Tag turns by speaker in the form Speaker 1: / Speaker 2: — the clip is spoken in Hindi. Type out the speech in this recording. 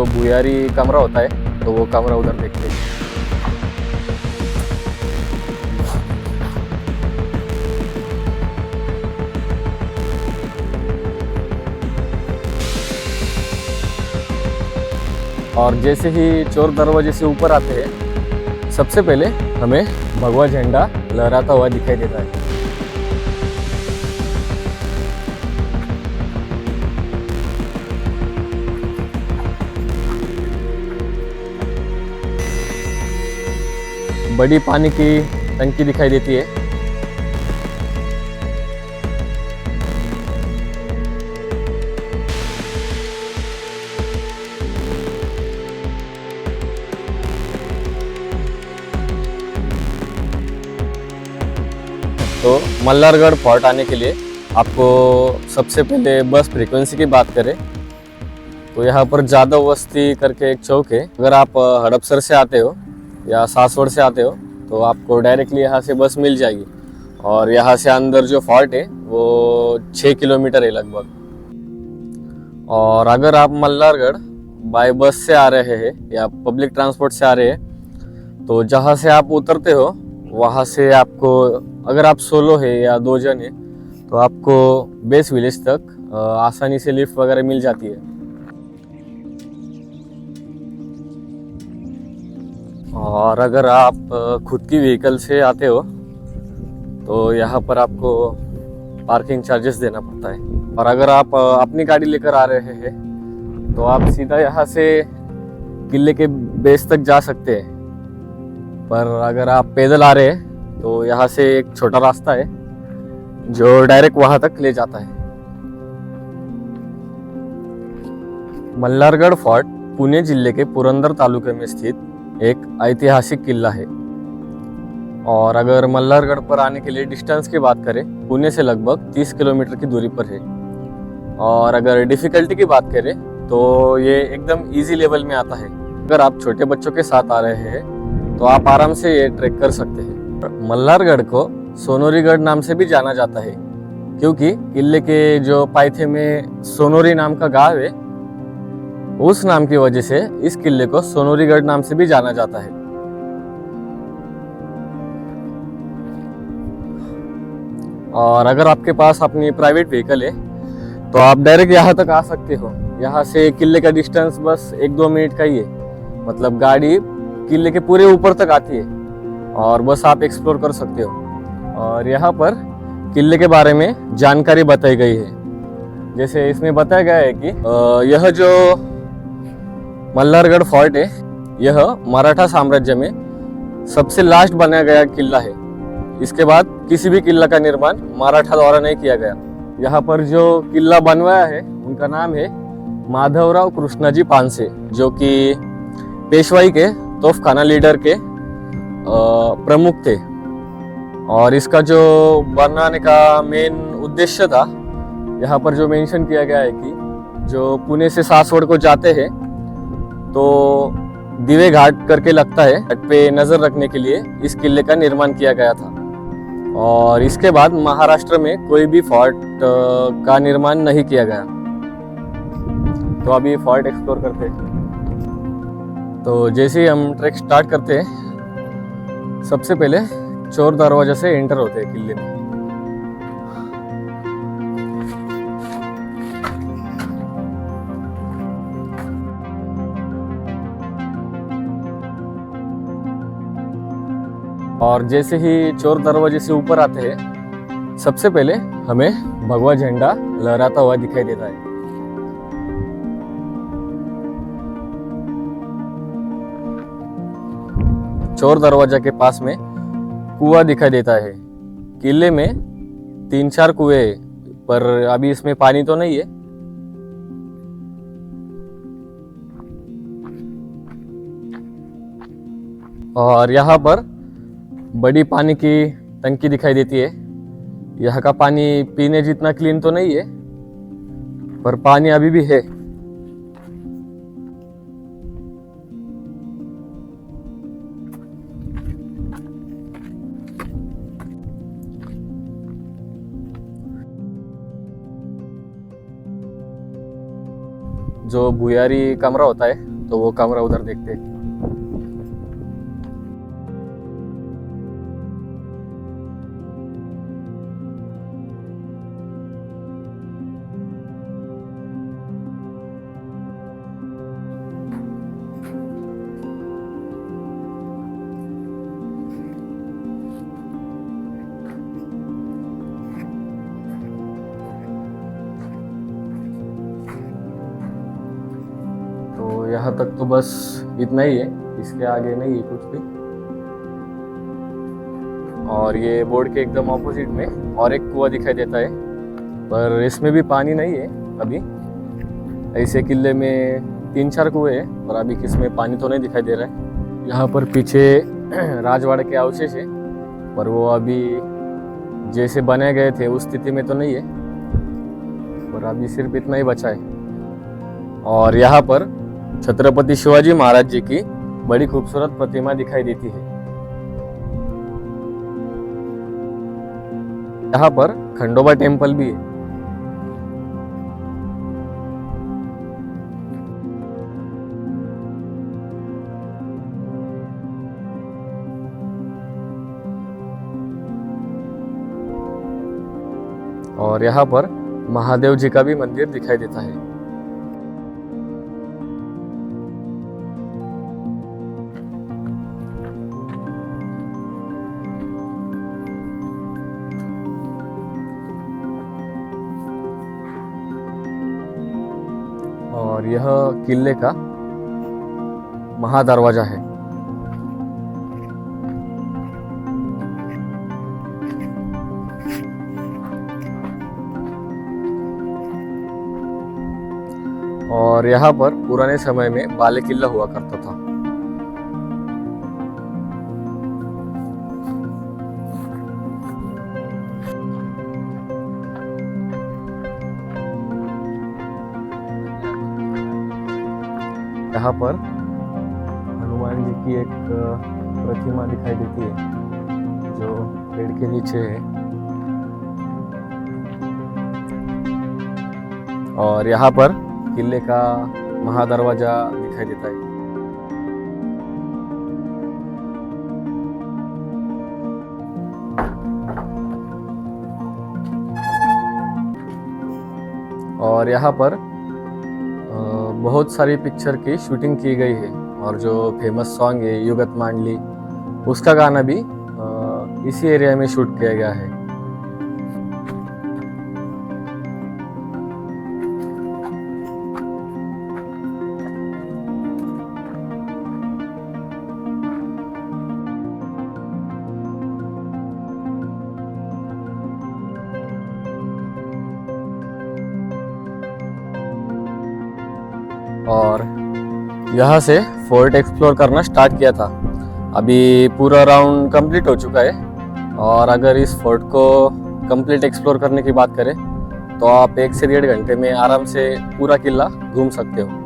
Speaker 1: जो भुयारी कमरा होता है तो वो कमरा उधर देखते हैं। और जैसे ही चोर दरवाजे से ऊपर आते हैं सबसे पहले हमें भगवा झंडा लहराता हुआ दिखाई देता है। बड़ी पानी की टंकी दिखाई देती है। तो मल्हारगढ़ फोर्ट आने के लिए आपको सबसे पहले बस फ्रीक्वेंसी की बात करें तो यहाँ पर जादव बस्ती करके एक चौक है। अगर आप हड़पसर से आते हो या सासवड़ से आते हो तो आपको डायरेक्टली यहाँ से बस मिल जाएगी। और यहाँ से अंदर जो फोर्ट है वो 6 किलोमीटर है लगभग। और अगर आप मल्हारगढ़ बाय बस से आ रहे हैं या पब्लिक ट्रांसपोर्ट से आ रहे हैं तो जहाँ से आप उतरते हो वहाँ से आपको, अगर आप सोलो है या 2 जन है तो आपको बेस विलेज तक आसानी से लिफ्ट वगैरह मिल जाती है। और अगर आप खुद की व्हीकल से आते हो तो यहाँ पर आपको पार्किंग चार्जेस देना पड़ता है। और अगर आप अपनी गाड़ी लेकर आ रहे हैं तो आप सीधा यहाँ से किले के बेस तक जा सकते हैं। पर अगर आप पैदल आ रहे हैं तो यहाँ से एक छोटा रास्ता है जो डायरेक्ट वहाँ तक ले जाता है। मल्हारगढ़ फोर्ट पुणे जिले के पुरंदर तालुके में स्थित एक ऐतिहासिक किला है। और अगर मल्हारगढ़ पर आने के लिए डिस्टेंस की बात करें पुणे से लगभग 30 किलोमीटर की दूरी पर है। और अगर डिफिकल्टी की बात करें तो ये एकदम इजी लेवल में आता है। अगर आप छोटे बच्चों के साथ आ रहे हैं तो आप आराम से ये ट्रैक कर सकते हैं। मल्हारगढ़ को सोनोरीगढ़ नाम से भी जाना जाता है क्योंकि किले के जो पायथे में सोनोरी नाम का गांव है उस नाम की वजह से इस किले को सोनोरीगढ़ नाम से भी जाना जाता है। और अगर आपके पास अपनी प्राइवेट व्हीकल है तो आप डायरेक्ट यहाँ तक आ सकते हो। यहाँ से किले का डिस्टेंस बस 1-2 मिनट का ही है। मतलब गाड़ी किले के पूरे ऊपर तक आती है और बस आप एक्सप्लोर कर सकते हो। और यहाँ पर किले के बारे में जानकारी बताई गई है। जैसे इसमें बताया गया है कि यह जो मल्हारगढ़ फोर्ट है यह मराठा साम्राज्य में सबसे लास्ट बनाया गया किला है। इसके बाद किसी भी किला का निर्माण मराठा द्वारा नहीं किया गया। यहाँ पर जो किला बनवाया है उनका नाम है माधवराव कृष्णाजी पानसे, जो कि पेशवाई के तोफखाना लीडर के प्रमुख थे। और इसका जो बनाने का मेन उद्देश्य था यहाँ पर जो मेंशन किया गया है कि जो पुणे से सासवड़ को जाते हैं तो दिवे घाट करके लगता है, घाट पे नजर रखने के लिए इस किले का निर्माण किया गया था। और इसके बाद महाराष्ट्र में कोई भी फोर्ट का निर्माण नहीं किया गया। तो अभी फोर्ट एक्सप्लोर करते हैं। तो जैसे ही हम ट्रैक स्टार्ट करते हैं सबसे पहले चोर दरवाजा से एंटर होते हैं किले में। और जैसे ही चोर दरवाजे से ऊपर आते हैं सबसे पहले हमें भगवा झंडा लहराता हुआ दिखाई देता है। चोर दरवाजा के पास में कुआं दिखाई देता है। किले में 3-4 कुएं हैं पर अभी इसमें पानी तो नहीं है। और यहाँ पर बड़ी पानी की टंकी दिखाई देती है। यहाँ का पानी पीने जितना क्लीन तो नहीं है पर पानी अभी भी है। जो भुयारी कमरा होता है तो वो कमरा उधर देखते हैं। तो यहाँ तक तो बस इतना ही है, इसके आगे नहीं है कुछ भी। और ये बोर्ड के एकदम ऑपोजिट में और एक कुआं दिखाई देता है, पर इसमें भी पानी नहीं है अभी। ऐसे किले में 3-4 कुएं हैं, पर अभी किसमें पानी तो नहीं दिखाई दे रहा है। यहाँ पर पीछे राजवाड़े के अवशेष है, पर वो अभी जैसे बनाए गए थे उस स्थिति में तो नहीं है, पर अभी सिर्फ इतना ही बचा है। और यहाँ पर छत्रपति शिवाजी महाराज जी की बड़ी खूबसूरत प्रतिमा दिखाई देती है। यहाँ पर खंडोबा टेम्पल भी है। और यहाँ पर महादेव जी का भी मंदिर दिखाई देता है। और यह किले का महादरवाजा है। और यहाँ पर पुराने समय में बाले किला हुआ करता था। यहाँ पर हनुमान जी की एक प्रतिमा दिखाई देती है जो पेड़ के नीचे है। और यहाँ पर किले का महादरवाजा दिखाई देता है। और यहाँ पर बहुत सारी पिक्चर की शूटिंग की गई है, और जो फेमस सॉन्ग है युगत मांडली, उसका गाना भी इसी एरिया में शूट किया गया है। और यहाँ से फोर्ट एक्सप्लोर करना स्टार्ट किया था। अभी पूरा राउंड कंप्लीट हो चुका है, और अगर इस फोर्ट को कंप्लीट एक्सप्लोर करने की बात करें तो आप 1 से 1.5 घंटे में आराम से पूरा किला घूम सकते हो।